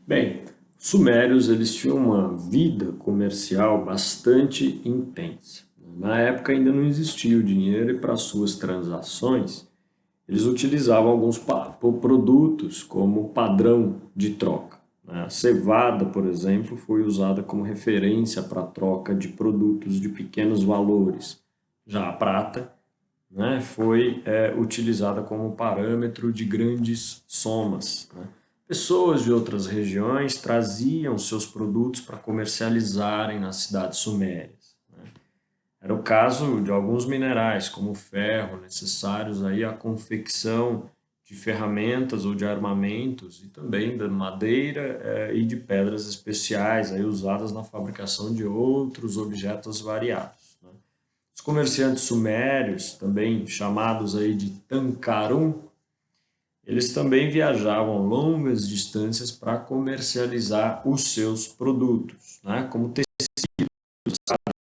Bem, os sumérios eles tinham uma vida comercial bastante intensa. Na época ainda não existia o dinheiro e para suas transações eles utilizavam alguns produtos como padrão de troca, né? A cevada, por exemplo, foi usada como referência para a troca de produtos de pequenos valores. Já a prata, né, foi utilizada como parâmetro de grandes somas, né? Pessoas de outras regiões traziam seus produtos para comercializarem nas cidades sumérias, né? Era o caso de alguns minerais, como o ferro, necessários aí à confecção de ferramentas ou de armamentos, e também da madeira e de pedras especiais aí usadas na fabricação de outros objetos variados, né? Os comerciantes sumérios, também chamados aí de Tancarum, eles também viajavam longas distâncias para comercializar os seus produtos, né? Como tecidos,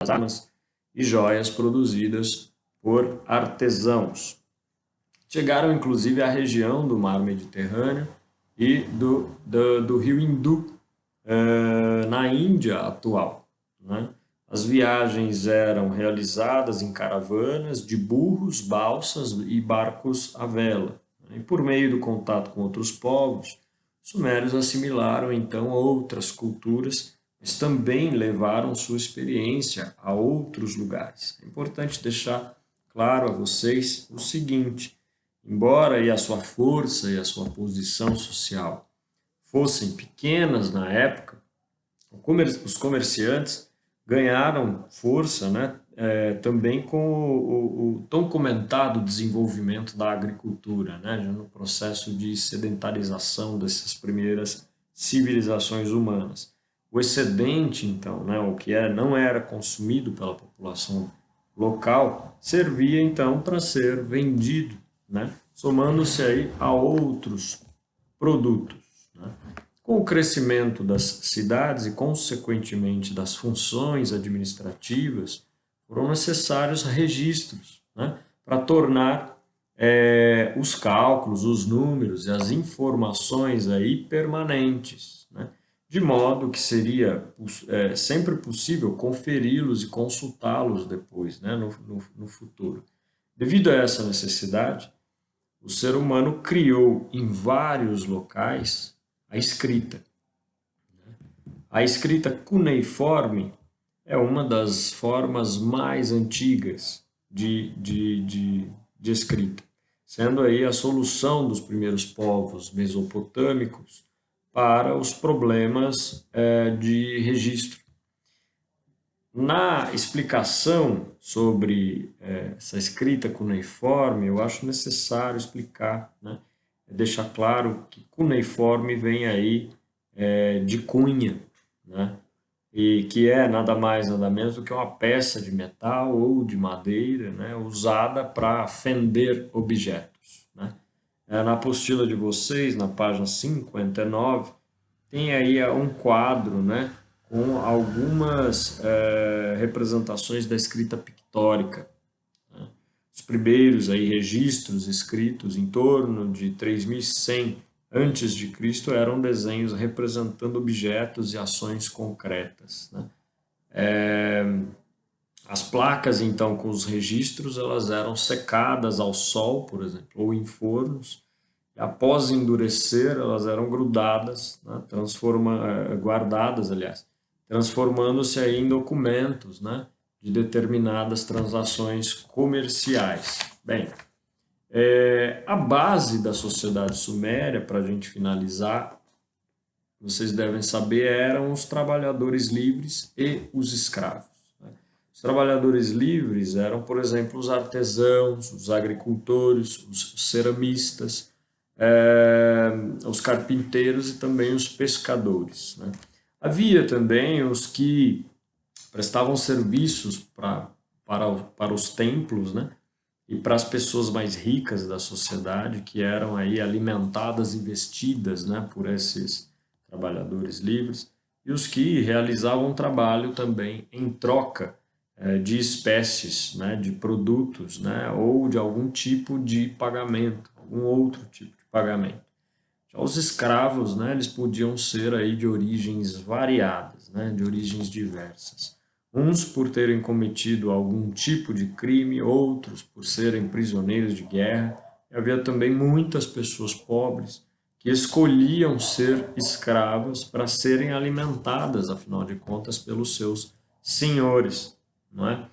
armas e joias produzidas por artesãos. Chegaram inclusive à região do mar Mediterrâneo e do rio Hindu, na Índia atual, né? As viagens eram realizadas em caravanas de burros, balsas e barcos à vela, né? E por meio do contato com outros povos, os sumérios assimilaram então outras culturas, mas também levaram sua experiência a outros lugares. É importante deixar claro a vocês o seguinte: embora aí a sua força e a sua posição social fossem pequenas na época, os comerciantes ganharam força, né, também com o tão comentado desenvolvimento da agricultura, né, já no processo de sedentarização dessas primeiras civilizações humanas. O excedente, então, né, o que não era consumido pela população local, servia então para ser vendido, né, somando-se aí a outros produtos, né? Com o crescimento das cidades e, consequentemente, das funções administrativas, foram necessários registros, né, para tornar os cálculos, os números e as informações aí permanentes, né, de modo que seria sempre possível conferi-los e consultá-los depois, né, no futuro. Devido a essa necessidade, o ser humano criou em vários locais a escrita. A escrita cuneiforme é uma das formas mais antigas de escrita, sendo aí a solução dos primeiros povos mesopotâmicos para os problemas de registro. Na explicação sobre essa escrita cuneiforme, eu acho necessário explicar, né, deixar claro que cuneiforme vem aí de cunha, né, e que é nada mais nada menos do que uma peça de metal ou de madeira, né, usada para fender objetos, né. Na apostila de vocês, na página 59, tem aí um quadro, né, com algumas representações da escrita pictórica, né? Os primeiros aí registros escritos em torno de 3100 antes de Cristo eram desenhos representando objetos e ações concretas, né? As placas, então, com os registros, elas eram secadas ao sol, por exemplo, ou em fornos, e após endurecer, elas eram grudadas, né, guardadas, aliás, transformando-se aí em documentos, né, de determinadas transações comerciais. Bem, a base da sociedade suméria, para a gente finalizar, vocês devem saber, eram os trabalhadores livres e os escravos, né? Os trabalhadores livres eram, por exemplo, os artesãos, os agricultores, os ceramistas, os carpinteiros e também os pescadores, né? Havia também os que prestavam serviços para os templos, né? E para as pessoas mais ricas da sociedade, que eram aí alimentadas e vestidas, né, por esses trabalhadores livres, e os que realizavam trabalho também em troca de espécies, né, de produtos, né, ou de algum tipo de pagamento, algum outro tipo de pagamento. Já os escravos, né, eles podiam ser aí de origens variadas, né, de origens diversas. Uns por terem cometido algum tipo de crime, outros por serem prisioneiros de guerra. E havia também muitas pessoas pobres que escolhiam ser escravas para serem alimentadas, afinal de contas, pelos seus senhores, não é?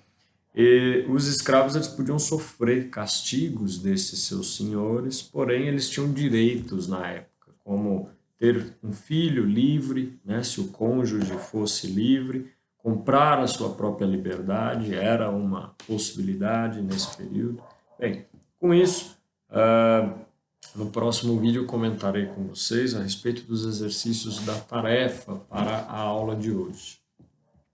E os escravos eles podiam sofrer castigos desses seus senhores, porém eles tinham direitos na época, como ter um filho livre, né, se o cônjuge fosse livre, comprar a sua própria liberdade era uma possibilidade nesse período. Bem, com isso, no próximo vídeo eu comentarei com vocês a respeito dos exercícios da tarefa para a aula de hoje.